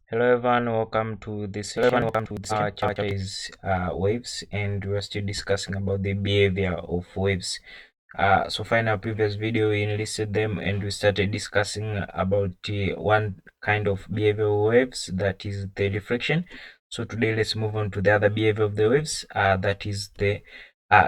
Hello everyone, welcome to this session. Our chapter is waves, and we're still discussing about the behavior of waves. So far in our previous video, we enlisted them and we started discussing about one kind of behavior of waves, that is the refraction. So today let's move on to the other behavior of the waves, that is the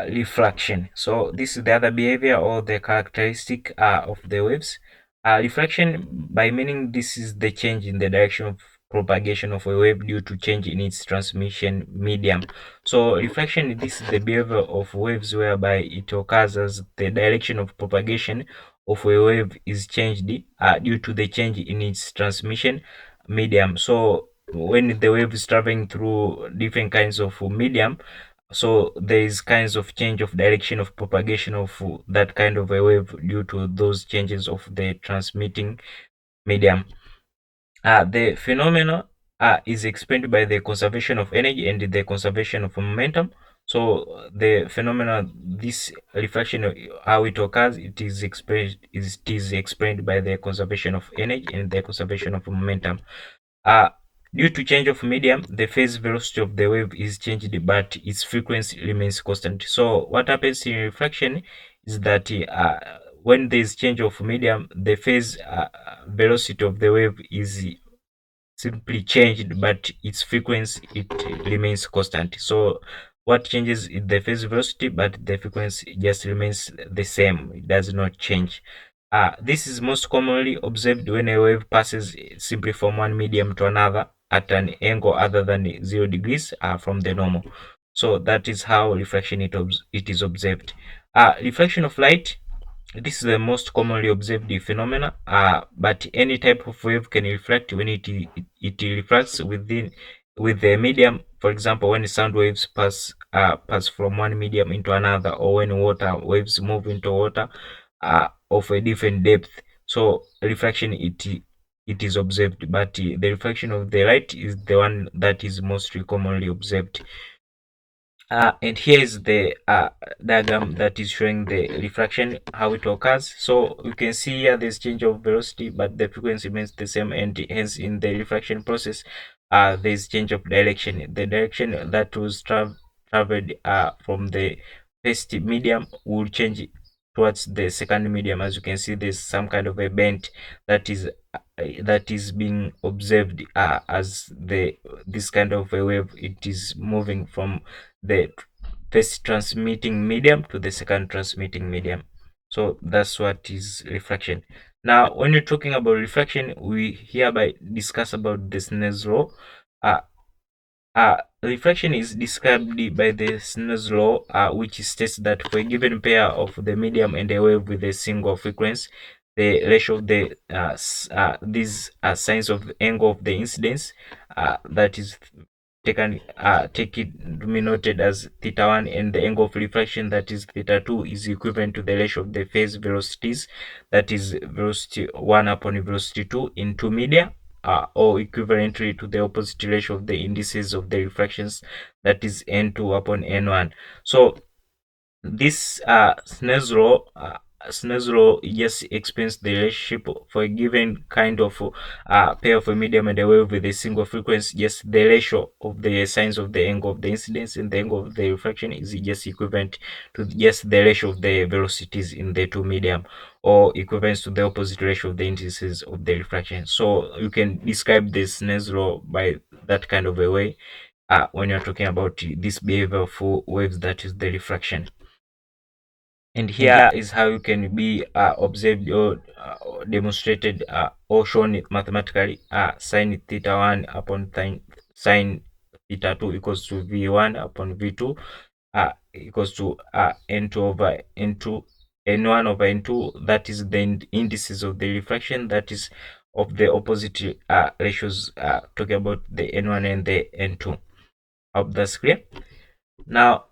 refraction. So this is the other behavior or the characteristic of the waves. Refraction, by meaning this is the change in the direction of propagation of a wave due to change in its transmission medium. So refraction, this is the behavior of waves whereby it occurs as the direction of propagation of a wave is changed due to the change in its transmission medium. So when the wave is traveling through different kinds of medium, so there is kinds of change of direction of propagation of that kind of a wave due to those changes of the transmitting medium. The phenomena is explained by the conservation of energy and the conservation of momentum. So the phenomena, this refraction, how it occurs, it is explained by the conservation of energy and the conservation of momentum. Uh, Due to change of medium, the phase velocity of the wave is changed, but its frequency remains constant. So what happens in refraction is that when there is change of medium, the phase velocity of the wave is simply changed, but its frequency it remains constant. So what changes is the phase velocity, but the frequency just remains the same. It does not change. This is most commonly observed when a wave passes simply from one medium to another at an angle other than 0 degrees from the normal. So that is how refraction it is observed. Reflection of light, this is the most commonly observed phenomena, but any type of wave can reflect when it refracts with the medium. For example, when sound waves pass from one medium into another, or when water waves move into water of a different depth. So refraction it is observed, but the reflection of the light is the one that is most commonly observed. And here is the diagram that is showing the refraction, how it occurs. So you can see here there's change of velocity, but the frequency remains the same, and hence in the refraction process, there's change of direction. The direction that was traveled from the first medium will change towards the second medium. As you can see, there's some kind of a bend that is being observed as this kind of a wave, it is moving from the first transmitting medium to the second transmitting medium. So that's what is refraction. Now when you're talking about refraction, we hereby discuss about the Snell's law. uh, Refraction is described by the Snell's law, which states that for a given pair of the medium and a wave with a single frequency, the ratio of these signs of angle of the incidence, that is take it to be noted as theta 1, and the angle of refraction, that is theta 2, is equivalent to the ratio of the phase velocities, that is velocity 1 upon velocity 2 in two media, or equivalently to the opposite ratio of the indices of the refractions, that is n2 upon n1. So this Snell's law just explains the relationship for a given kind of pair of a medium and a wave with a single frequency. Just the ratio of the signs of the angle of the incidence and the angle of the refraction is just equivalent to just the ratio of the velocities in the two medium, or equivalent to the opposite ratio of the indices of the refraction. So you can describe this Snell's law by that kind of a way when you're talking about this behavior for waves, that is the refraction. And here is how you can be observed or demonstrated or shown mathematically. Sine theta 1 upon sine theta 2 equals to v1 upon v2 equals to n2 over n2, n1 over n2. That is the indices of the refraction, that is of the opposite ratios, talking about the n1 and the n2. Hope that's clear. Now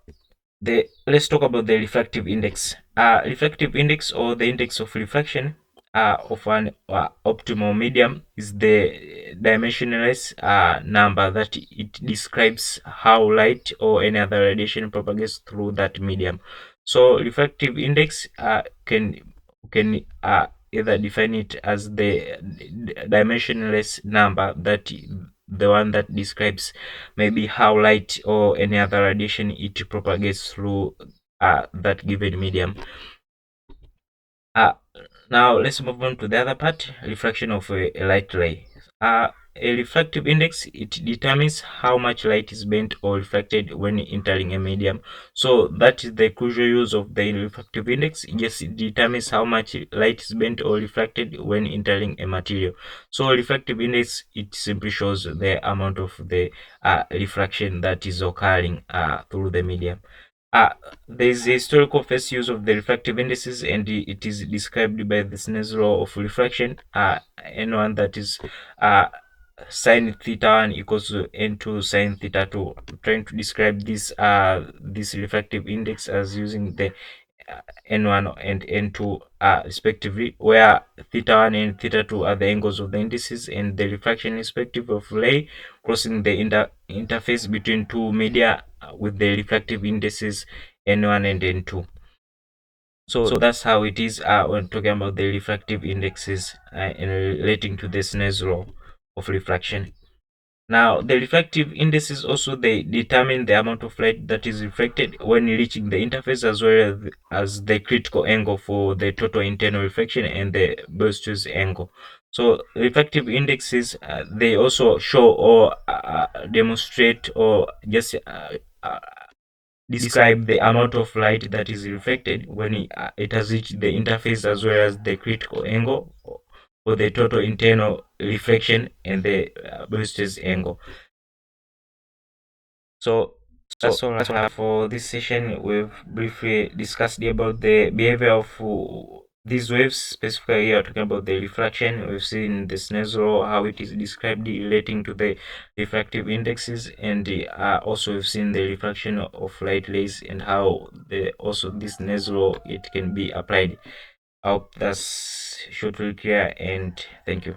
let's talk about the refractive index. Refractive index, or the index of refraction of an optimal medium, is the dimensionless number that it describes how light or any other radiation propagates through that medium. So refractive index can either define it as the dimensionless number that the one that describes maybe how light or any other radiation it propagates through that given medium. Uh, Now let's move on to the other part, refraction of a light ray. A refractive index, it determines how much light is bent or refracted when entering a medium. So that is the crucial use of the refractive index. Yes, it determines how much light is bent or refracted when entering a material. So refractive index, it simply shows the amount of the refraction that is occurring through the medium. Uh, there is a historical first use of the refractive indices, and it is described by the Snell's law of refraction. N1, that is sine theta 1 equals to n2 sine theta 2. I'm trying to describe this refractive index as using the n1 and n2 respectively, where theta 1 and theta 2 are the angles of the indices, and the refraction respective of ray crossing the interface between two media with the refractive indices n1 and n2. So that's how it is when talking about the refractive indexes and relating to the Snell's law of refraction. Now, the refractive indices also, they determine the amount of light that is reflected when reaching the interface, as well as the critical angle for the total internal reflection and the Bose angle. So refractive indexes, they also show or demonstrate or just uh, describe the amount of light that is reflected when it has reached the interface, as well as the critical angle for the total internal reflection and the Bose angle. So that's all I have for this session. We've briefly discussed about the behavior of these waves. Specifically, we are talking about the refraction. We've seen the Snell's law, how it is described relating to the refractive indexes, and also we've seen the refraction of light rays and how the also this Snell's law it can be applied. I hope that's shortly clear, and thank you.